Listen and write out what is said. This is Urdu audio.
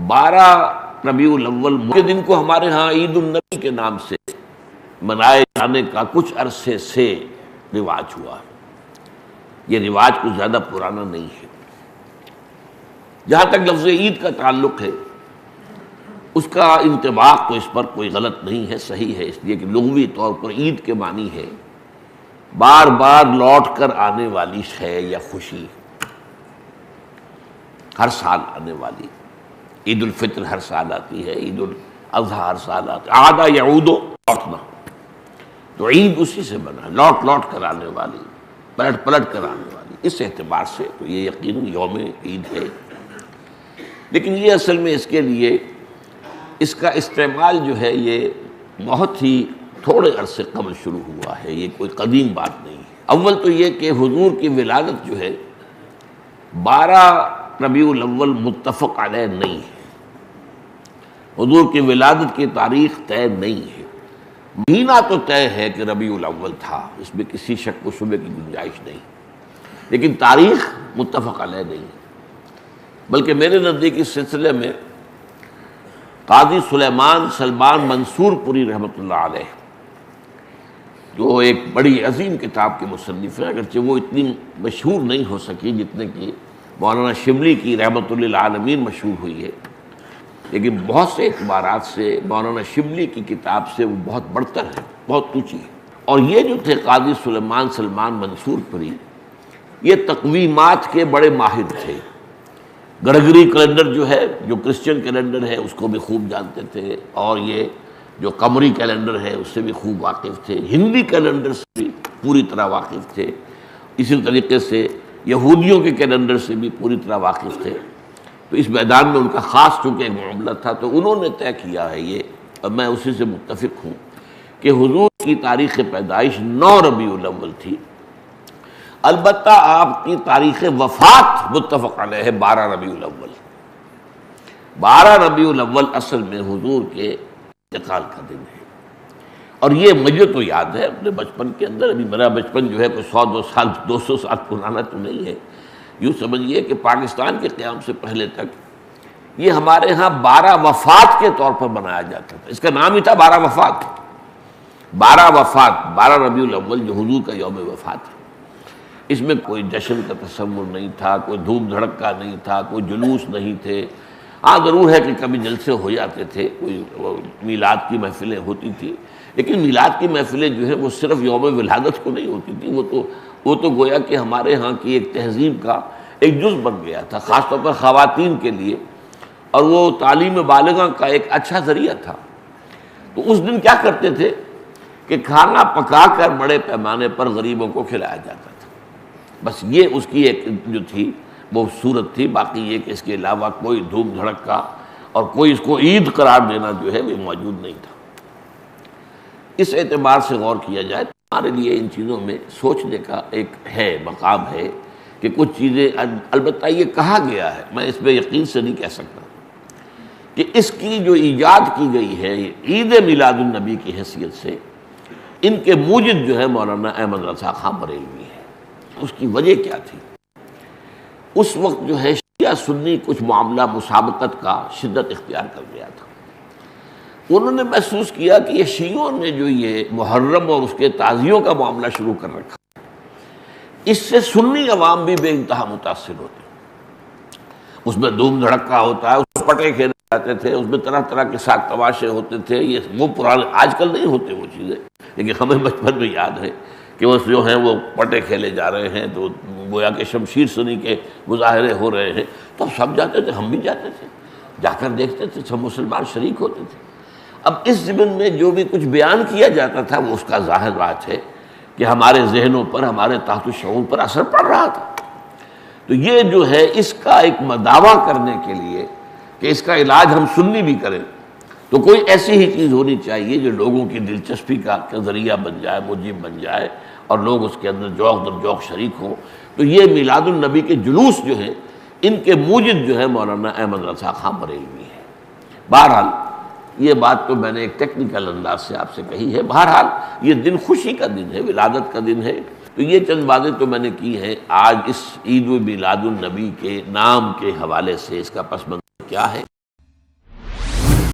12 ربیع الاول کے دن کو ہمارے ہاں عید النبی کے نام سے منائے جانے کا کچھ عرصے سے رواج ہوا ہے۔ یہ رواج کچھ زیادہ پرانا نہیں ہے۔ جہاں تک لفظ عید کا تعلق ہے، اس کا انطباق تو اس پر کوئی غلط نہیں ہے، صحیح ہے، اس لیے کہ لغوی طور پر عید کے معنی ہے بار بار لوٹ کر آنے والی شے یا خوشی، ہر سال آنے والی۔ عید الفطر ہر سال آتی ہے، عید الاضحیٰ ہر سال آتی ہے، عاد یعود، لوٹنا، تو عید اسی سے بنا، لوٹ لوٹ کر آنے والی، پلٹ پلٹ کر آنے والی۔ اس اعتبار سے تو یہ یقیناً یوم عید ہے، لیکن یہ اصل میں اس کے لیے اس کا استعمال جو ہے یہ بہت ہی تھوڑے عرصے قبل شروع ہوا ہے، یہ کوئی قدیم بات نہیں ہے۔ اول تو یہ کہ حضور کی ولادت جو ہے 12 ربیع الاول متفق علیہ نہیں ہے، حضور کی ولادت کی تاریخ طے نہیں ہے۔ مہینہ تو طے ہے کہ ربیع الاول تھا، اس میں کسی شک و شبے کی گنجائش نہیں، لیکن تاریخ متفق علیہ نہیں ہے۔ بلکہ میرے نزدیک اس سلسلے میں قاضی سلیمان سلمان منصور پوری رحمۃ اللہ علیہ، جو ایک بڑی عظیم کتاب کے مصنف ہیں، اگرچہ وہ اتنی مشہور نہیں ہو سکی جتنے کی مولانا شبلی کی رحمۃ للعالمین مشہور ہوئی ہے، لیکن بہت سے اعتبارات سے مولانا شبلی کی کتاب سے وہ بہت بڑھتر ہے، بہت اونچی ہے۔ اور یہ جو تھے قاضی سلیمان سلمان منصور پوری، یہ تقویمات کے بڑے ماہر تھے۔ گرگری کیلنڈر جو ہے، جو کرسچن کیلنڈر ہے، اس کو بھی خوب جانتے تھے، اور یہ جو قمری کیلنڈر ہے اس سے بھی خوب واقف تھے، ہندی کیلنڈر سے بھی پوری طرح واقف تھے، اسی طریقے سے یہودیوں کے کیلنڈر سے بھی پوری طرح واقف تھے۔ تو اس میدان میں ان کا خاص چونکہ ایک معاملہ تھا، تو انہوں نے طے کیا ہے یہ، اور میں اسی سے متفق ہوں، کہ حضور کی تاریخ پیدائش 9 ربیع الاول تھی۔ البتہ آپ کی تاریخ وفات متفق علیہ ہے 12 ربیع الاول۔ 12 ربیع الاول اصل میں حضور کے انتقال کا دن ہے، اور یہ مجھے تو یاد ہے اپنے بچپن کے اندر، ابھی میرا بچپن جو ہے کوئی 100 سال پرانا تو نہیں ہے، یوں سمجھیے کہ پاکستان کے قیام سے پہلے تک یہ ہمارے ہاں 12 وفات کے طور پر منایا جاتا تھا۔ اس کا نام ہی تھا 12 وفات، 12 وفات، 12 ربیع الاول جو حضور کا یوم وفات ہے۔ اس میں کوئی جشن کا تصور نہیں تھا، کوئی دھوم دھڑکا نہیں تھا، کوئی جلوس نہیں تھے۔ ہاں ضرور ہے کہ کبھی جلسے ہو جاتے تھے، کوئی میلاد کی محفلیں ہوتی تھیں، لیکن میلاد کی محفلیں جو ہیں وہ صرف یوم ولادت کو نہیں ہوتی تھیں، وہ تو گویا کہ ہمارے ہاں کی ایک تہذیب کا ایک جز بن گیا تھا، خاص طور پر خواتین کے لیے، اور وہ تعلیم بالغہ کا ایک اچھا ذریعہ تھا۔ تو اس دن کیا کرتے تھے کہ کھانا پکا کر بڑے پیمانے پر غریبوں کو کھلایا جاتا تھا، بس یہ اس کی ایک جو تھی وہ صورت تھی۔ باقی یہ کہ اس کے علاوہ کوئی دھوم دھڑکا اور کوئی اس کو عید قرار دینا جو ہے وہ موجود نہیں تھا۔ اس اعتبار سے غور کیا جائے تو ہمارے لیے ان چیزوں میں سوچنے کا ایک ہے، مقام ہے کہ کچھ چیزیں، البتہ یہ کہا گیا ہے، میں اس پہ یقین سے نہیں کہہ سکتا، کہ اس کی جو ایجاد کی گئی ہے عید میلاد النبی کی حیثیت سے، ان کے موجد جو ہے مولانا احمد رضا خان بریلوی ہے۔ اس کی وجہ کیا تھی؟ اس وقت جو ہے شیعہ سنی کچھ معاملہ مسابقت کا شدت اختیار کر گیا تھا۔ انہوں نے محسوس کیا کہ یہ شیعوں نے جو یہ محرم اور اس کے تعزیوں کا معاملہ شروع کر رکھا، اس سے سنی عوام بھی بے انتہا متاثر ہوتے، اس میں دھوم دھڑکا ہوتا ہے، اس میں پٹے کھیلے جاتے تھے، اس میں طرح طرح کے ساتھ تماشے ہوتے تھے، یہ وہ پرانے، آج کل نہیں ہوتے وہ چیزیں، لیکن ہمیں بچپن میں یاد ہے کہ وہ جو ہیں وہ پٹے کھیلے جا رہے ہیں، تو گویا کہ شمشیر سنی کے مظاہرے ہو رہے ہیں، تو سب جاتے تھے، ہم بھی جاتے تھے، جا کر دیکھتے تھے، سب مسلمان شریک ہوتے تھے۔ اب اس ضمن میں جو بھی کچھ بیان کیا جاتا تھا وہ اس کا ظاہر بات ہے کہ ہمارے ذہنوں پر، ہمارے تحت الشعور پر اثر پڑ رہا تھا۔ تو یہ جو ہے اس کا ایک دعویٰ کرنے کے لیے کہ اس کا علاج ہم سنی بھی کریں، تو کوئی ایسی ہی چیز ہونی چاہیے جو لوگوں کی دلچسپی کا ذریعہ بن جائے، موجب بن جائے، اور لوگ اس کے اندر ذوق در ذوق شریک ہوں۔ تو یہ میلاد النبی کے جلوس جو ہیں، ان کے موجد جو ہے مولانا احمد رضا خان بریلوی ہے۔ بہرحال یہ بات تو میں نے ایک ٹیکنیکل انداز سے آپ سے کہی ہے، بہرحال یہ دن خوشی کا دن ہے، ولادت کا دن ہے۔ تو یہ چند باتیں تو میں نے کی ہیں آج اس عید میلاد النبی کے نام کے حوالے سے، اس کا پس منظر کیا ہے۔